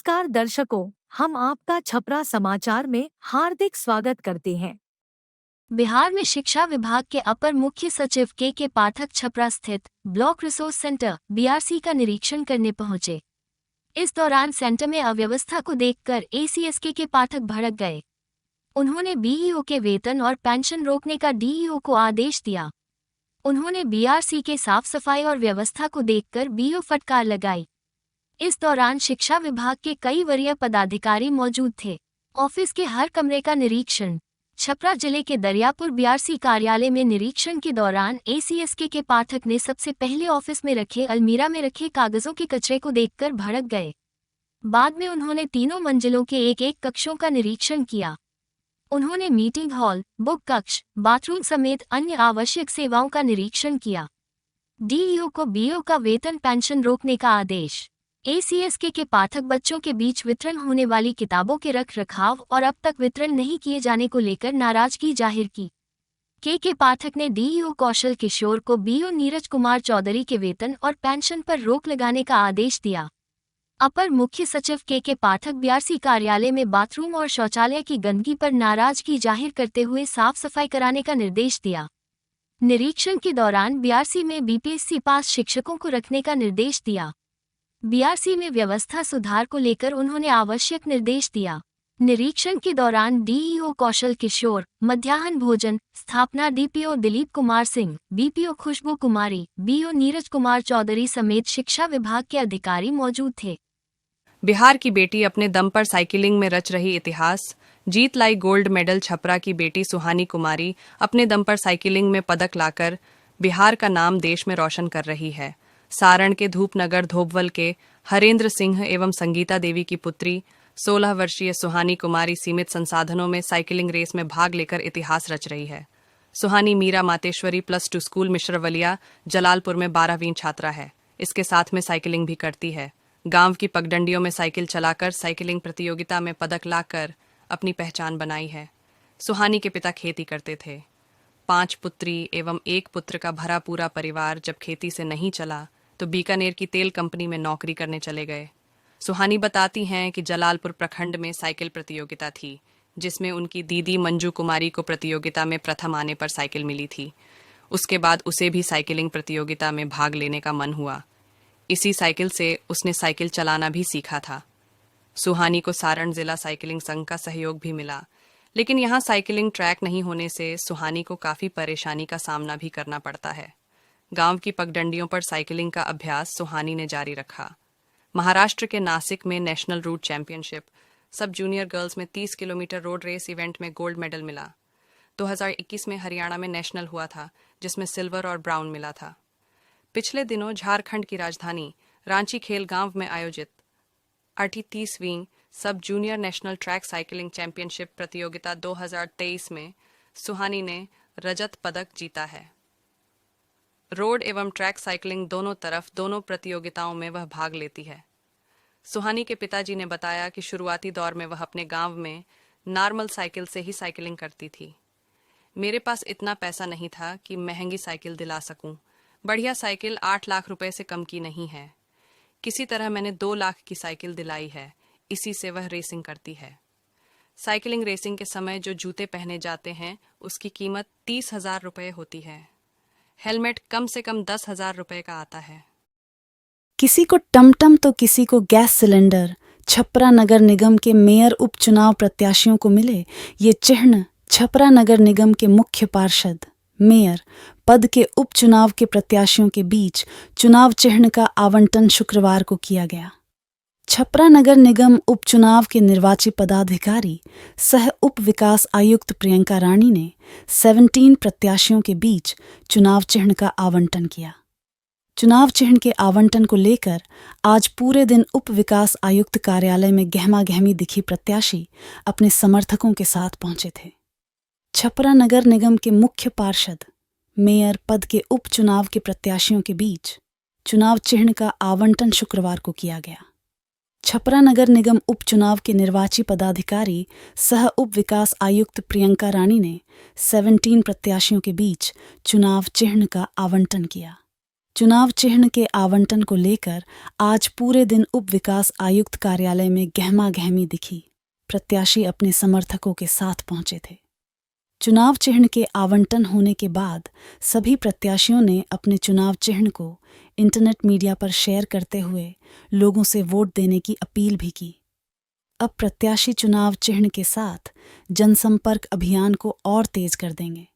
नमस्कार दर्शकों, हम आपका छपरा समाचार में हार्दिक स्वागत करते हैं। बिहार में शिक्षा विभाग के अपर मुख्य सचिव के पाठक छपरा स्थित ब्लॉक रिसोर्स सेंटर बीआरसी का निरीक्षण करने पहुंचे। इस दौरान सेंटर में अव्यवस्था को देखकर एसीएस के पाठक भड़क गए। उन्होंने बीईओ के वेतन और पेंशन रोकने का डीईओ को आदेश दिया। उन्होंने बीआरसी के साफ सफाई और व्यवस्था को देखकर बीईओ फटकार लगाई। इस दौरान शिक्षा विभाग के कई वरीय पदाधिकारी मौजूद थे। ऑफिस के हर कमरे का निरीक्षण। छपरा जिले के दरियापुर बीआरसी कार्यालय में निरीक्षण के दौरान एसीएस के पाठक ने सबसे पहले ऑफिस में रखे अलमीरा में रखे कागजों के कचरे को देखकर भड़क गए। बाद में उन्होंने तीनों मंजिलों के एक कक्षों का निरीक्षण किया। उन्होंने मीटिंग हॉल, बुक कक्ष, बाथरूम समेत अन्य आवश्यक सेवाओं का निरीक्षण किया। डीईओ को बीईओ का वेतन पेंशन रोकने का आदेश। एसीएस के पाठक बच्चों के बीच वितरण होने वाली किताबों के रख रखाव और अब तक वितरण नहीं किए जाने को लेकर नाराजगी जाहिर की। के पाठक ने डीईओ कौशल किशोर को बीईओ नीरज कुमार चौधरी के वेतन और पेंशन पर रोक लगाने का आदेश दिया। अपर मुख्य सचिव के पाठक बीआरसी कार्यालय में बाथरूम और शौचालय की गंदगी पर नाराजगी जाहिर करते हुए साफ सफाई कराने का निर्देश दिया। निरीक्षण के दौरान बीआरसी में बीपीएससी पास शिक्षकों को रखने का निर्देश दिया। बीआरसी में व्यवस्था सुधार को लेकर उन्होंने आवश्यक निर्देश दिया। निरीक्षण के दौरान डीईओ कौशल किशोर, मध्याह्न भोजन स्थापना DPO Dilip Kumar Singh, BPO Khushboo Kumari, BEO Neeraj Kumar Chaudhary समेत शिक्षा विभाग के अधिकारी मौजूद थे। बिहार की बेटी अपने दम पर साइकिलिंग में रच रही इतिहास। जीत लाई गोल्ड मेडल। छपरा की बेटी सुहानी कुमारी अपने दम पर साइकिलिंग में पदक लाकर बिहार का नाम देश में रोशन कर रही है। सारण के धूपनगर धोबवल के हरेंद्र सिंह एवं संगीता देवी की पुत्री 16 वर्षीय सुहानी कुमारी सीमित संसाधनों में साइकिलिंग रेस में भाग लेकर इतिहास रच रही है। सुहानी मीरा मातेश्वरी +2 स्कूल मिश्रवलिया जलालपुर में 12वीं छात्रा है। इसके साथ में साइकिलिंग भी करती है। गांव की पगडंडियों में साइकिल चलाकर साइकिलिंग प्रतियोगिता में पदक लाकर अपनी पहचान बनाई है। सुहानी के पिता खेती करते थे। 5 पुत्री एवं 1 पुत्र का भरा पूरा परिवार जब खेती से नहीं चला तो बीकानेर की तेल कंपनी में नौकरी करने चले गए। सुहानी बताती हैं कि जलालपुर प्रखंड में साइकिल प्रतियोगिता थी, जिसमें उनकी दीदी मंजू कुमारी को प्रतियोगिता में प्रथम आने पर साइकिल मिली थी। उसके बाद उसे भी साइकिलिंग प्रतियोगिता में भाग लेने का मन हुआ। इसी साइकिल से उसने साइकिल चलाना भी सीखा था। सुहानी को सारण जिला साइकिलिंग संघ का सहयोग भी मिला, लेकिन यहाँ साइकिलिंग ट्रैक नहीं होने से सुहानी को काफ़ी परेशानी का सामना भी करना पड़ता है। गांव की पगडंडियों पर साइकिलिंग का अभ्यास सुहानी ने जारी रखा। महाराष्ट्र के नासिक में national route championship sub junior girls में 30 किलोमीटर रोड रेस इवेंट में गोल्ड मेडल मिला। 2021 में हरियाणा में नेशनल हुआ था, जिसमें सिल्वर और ब्राउन मिला था। पिछले दिनों झारखंड की राजधानी रांची खेल गांव में आयोजित 38वीं sub junior national track cycling championship प्रतियोगिता 2023 में सुहानी ने रजत पदक जीता है। रोड एवं ट्रैक साइकिलिंग दोनों प्रतियोगिताओं में वह भाग लेती है। सुहानी के पिताजी ने बताया कि शुरुआती दौर में वह अपने गांव में नॉर्मल साइकिल से ही साइकिलिंग करती थी। मेरे पास इतना पैसा नहीं था कि महंगी साइकिल दिला सकूं। बढ़िया साइकिल 8 लाख रुपए से कम की नहीं है। किसी तरह मैंने 2 लाख की साइकिल दिलाई है। इसी से वह रेसिंग करती है। साइकिलिंग रेसिंग के समय जो जूते पहने जाते हैं उसकी कीमत 30,000 रुपये होती है। हेलमेट कम से कम 10,000 रुपये का आता है। किसी को टमटम तो किसी को गैस सिलेंडर। छपरा नगर निगम के मेयर उपचुनाव प्रत्याशियों को मिले ये चिन्ह। छपरा नगर निगम के मुख्य पार्षद मेयर पद के उपचुनाव के प्रत्याशियों के बीच चुनाव चिन्ह का आवंटन शुक्रवार को किया गया। छपरा नगर निगम उपचुनाव के निर्वाची पदाधिकारी सह उप विकास आयुक्त प्रियंका रानी ने 17 प्रत्याशियों के बीच चुनाव चिन्ह का आवंटन किया। चुनाव चिन्ह के आवंटन को लेकर आज पूरे दिन उप विकास आयुक्त कार्यालय में गहमा गहमी दिखी प्रत्याशी अपने समर्थकों के साथ पहुंचे थे। छपरा नगर निगम के मुख्य पार्षद मेयर पद के उपचुनाव के प्रत्याशियों के बीच चुनाव चिन्ह का आवंटन शुक्रवार को किया गया। छपरा नगर निगम उपचुनाव के निर्वाची पदाधिकारी सह उप विकास आयुक्त प्रियंका रानी ने 17 प्रत्याशियों के बीच चुनाव चिन्ह का आवंटन किया। चुनाव चिह्न के आवंटन को लेकर आज पूरे दिन उप विकास आयुक्त कार्यालय में गहमा गहमी दिखी। प्रत्याशी अपने समर्थकों के साथ पहुंचे थे। चुनाव चिह्न के आवंटन होने के बाद सभी प्रत्याशियों ने अपने चुनाव चिह्न को इंटरनेट मीडिया पर शेयर करते हुए लोगों से वोट देने की अपील भी की। अब प्रत्याशी चुनाव चिह्न के साथ जनसंपर्क अभियान को और तेज कर देंगे।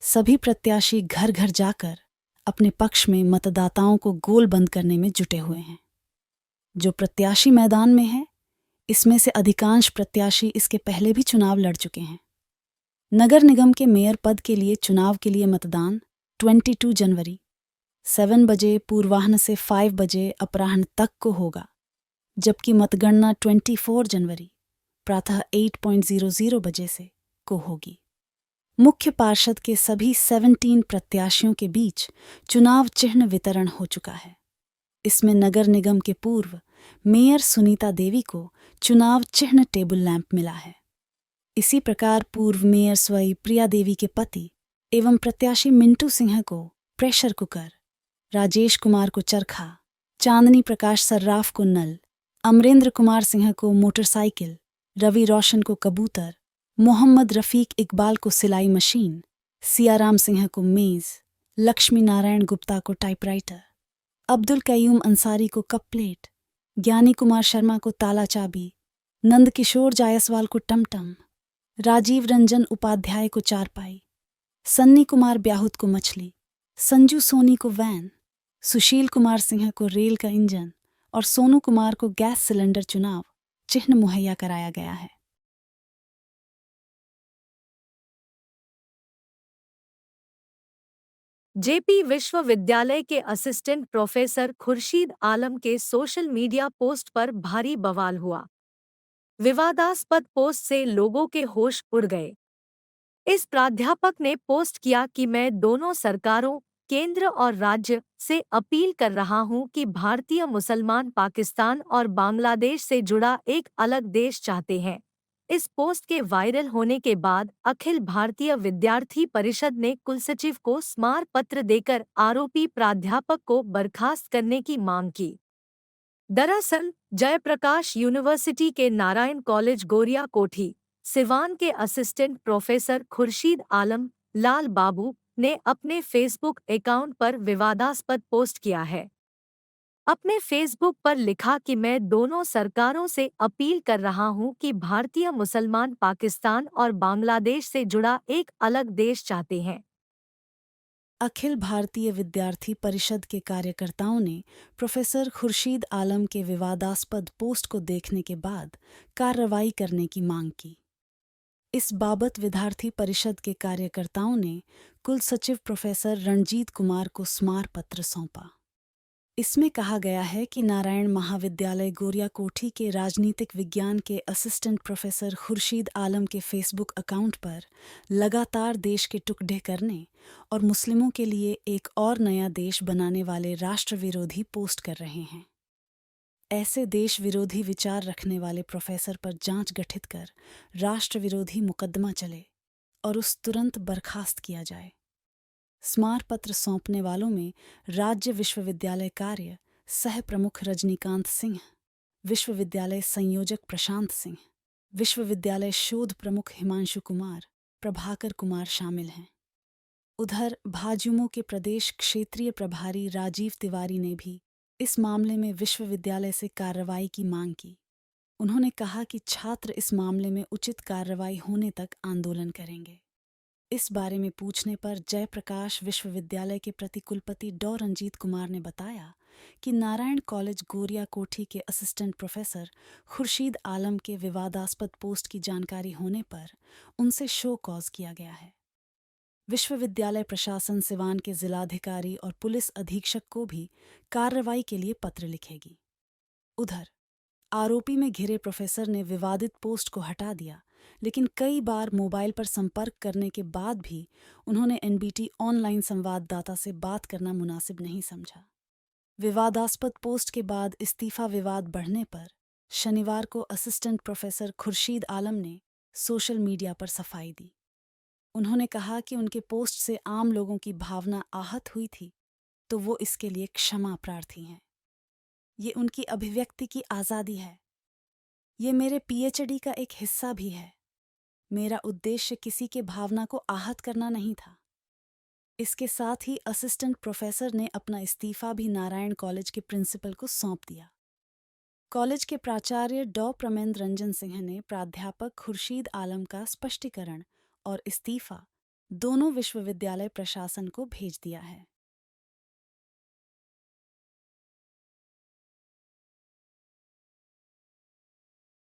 सभी प्रत्याशी घर घर जाकर अपने पक्ष में मतदाताओं को गोल बंद करने में जुटे हुए हैं। जो प्रत्याशी मैदान में है, इसमें से अधिकांश प्रत्याशी इसके पहले भी चुनाव लड़ चुके हैं। नगर निगम के मेयर पद के लिए चुनाव के लिए मतदान 22 जनवरी 7 बजे पूर्वाह्न से 5 बजे अपराह्न तक को होगा, जबकि मतगणना 24 जनवरी प्रातः 8:00 बजे से को होगी। मुख्य पार्षद के सभी 17 प्रत्याशियों के बीच चुनाव चिह्न वितरण हो चुका है। इसमें नगर निगम के पूर्व मेयर सुनीता देवी को चुनाव चिह्न टेबल लैंप मिला है। इसी प्रकार पूर्व मेयर स्वयं प्रिया देवी के पति एवं प्रत्याशी मिंटू सिंह को प्रेशर कुकर, राजेश कुमार को चरखा, चांदनी प्रकाश सर्राफ को नल, अमरेंद्र कुमार सिंह को मोटरसाइकिल, रवि रोशन को कबूतर, मोहम्मद रफीक इकबाल को सिलाई मशीन, सियाराम सिंह को मेज, लक्ष्मी नारायण गुप्ता को टाइपराइटर, अब्दुल कयूम अंसारी को कप प्लेट, ज्ञानी कुमार शर्मा को ताला चाबी, नंद किशोर जायसवाल को टमटम, राजीव रंजन उपाध्याय को चारपाई, सन्नी कुमार ब्याहुत को मछली, संजू सोनी को वैन, सुशील कुमार सिंह को रेल का इंजन और सोनू कुमार को गैस सिलेंडर चुनाव चिह्न मुहैया कराया गया है। जेपी विश्वविद्यालय के असिस्टेंट प्रोफेसर खुर्शीद आलम के सोशल मीडिया पोस्ट पर भारी बवाल हुआ। विवादास्पद पोस्ट से लोगों के होश उड़ गए। इस प्राध्यापक ने पोस्ट किया कि मैं दोनों सरकारों, केंद्र और राज्य से अपील कर रहा हूं कि भारतीय मुसलमान पाकिस्तान और बांग्लादेश से जुड़ा एक अलग देश चाहते हैं। इस पोस्ट के वायरल होने के बाद अखिल भारतीय विद्यार्थी परिषद ने कुलसचिव को स्मार पत्र देकर आरोपी प्राध्यापक को बर्खास्त करने की मांग की। दरअसल जयप्रकाश यूनिवर्सिटी के नारायण कॉलेज गोरिया कोठी, सिवान के असिस्टेंट प्रोफेसर खुर्शीद आलम लाल बाबू ने अपने फेसबुक अकाउंट पर विवादास्पद पोस्ट किया है। अपने फेसबुक पर लिखा कि मैं दोनों सरकारों से अपील कर रहा हूं कि भारतीय मुसलमान पाकिस्तान और बांग्लादेश से जुड़ा एक अलग देश चाहते हैं। अखिल भारतीय विद्यार्थी परिषद के कार्यकर्ताओं ने प्रोफेसर खुर्शीद आलम के विवादास्पद पोस्ट को देखने के बाद कार्रवाई करने की मांग की। इस बाबत विद्यार्थी परिषद के कार्यकर्ताओं ने कुल सचिव प्रोफेसर रणजीत कुमार को स्मार पत्र सौंपा। इसमें कहा गया है कि नारायण महाविद्यालय गोरिया कोठी के राजनीतिक विज्ञान के असिस्टेंट प्रोफेसर खुर्शीद आलम के फेसबुक अकाउंट पर लगातार देश के टुकड़े करने और मुस्लिमों के लिए एक और नया देश बनाने वाले राष्ट्र विरोधी पोस्ट कर रहे हैं। ऐसे देश विरोधी विचार रखने वाले प्रोफेसर पर जांच गठित कर राष्ट्र विरोधी मुकदमा चले और उस तुरंत बर्खास्त किया जाए। स्मार पत्र सौंपने वालों में राज्य विश्वविद्यालय कार्य सह प्रमुख रजनीकांत सिंह, विश्वविद्यालय संयोजक प्रशांत सिंह, विश्वविद्यालय शोध प्रमुख हिमांशु कुमार, प्रभाकर कुमार शामिल हैं। उधर भाजयुमो के प्रदेश क्षेत्रीय प्रभारी राजीव तिवारी ने भी इस मामले में विश्वविद्यालय से कार्रवाई की मांग की। उन्होंने कहा कि छात्र इस मामले में उचित कार्रवाई होने तक आंदोलन करेंगे। इस बारे में पूछने पर जयप्रकाश विश्वविद्यालय के प्रतिकुलपति डॉ रंजीत कुमार ने बताया कि नारायण कॉलेज गोरिया कोठी के असिस्टेंट प्रोफेसर खुर्शीद आलम के विवादास्पद पोस्ट की जानकारी होने पर उनसे शो कॉज किया गया है। विश्वविद्यालय प्रशासन सिवान के जिलाधिकारी और पुलिस अधीक्षक को भी कार्रवाई के लिए पत्र लिखेगी। उधर आरोपी में घिरे प्रोफेसर ने विवादित पोस्ट को हटा दिया, लेकिन कई बार मोबाइल पर संपर्क करने के बाद भी उन्होंने एनबीटी ऑनलाइन संवाददाता से बात करना मुनासिब नहीं समझा। विवादास्पद पोस्ट के बाद इस्तीफा विवाद बढ़ने पर शनिवार को असिस्टेंट प्रोफेसर खुर्शीद आलम ने सोशल मीडिया पर सफाई दी। उन्होंने कहा कि उनके पोस्ट से आम लोगों की भावना आहत हुई थी तो वो इसके लिए क्षमा प्रार्थी हैं। ये उनकी अभिव्यक्ति की आज़ादी है। ये मेरे पीएचडी का एक हिस्सा भी है। मेरा उद्देश्य किसी के भावना को आहत करना नहीं था। इसके साथ ही असिस्टेंट प्रोफेसर ने अपना इस्तीफा भी नारायण कॉलेज के प्रिंसिपल को सौंप दिया। कॉलेज के प्राचार्य डॉ प्रमेंद्र रंजन सिंह ने प्राध्यापक खुर्शीद आलम का स्पष्टीकरण और इस्तीफा दोनों विश्वविद्यालय प्रशासन को भेज दिया है।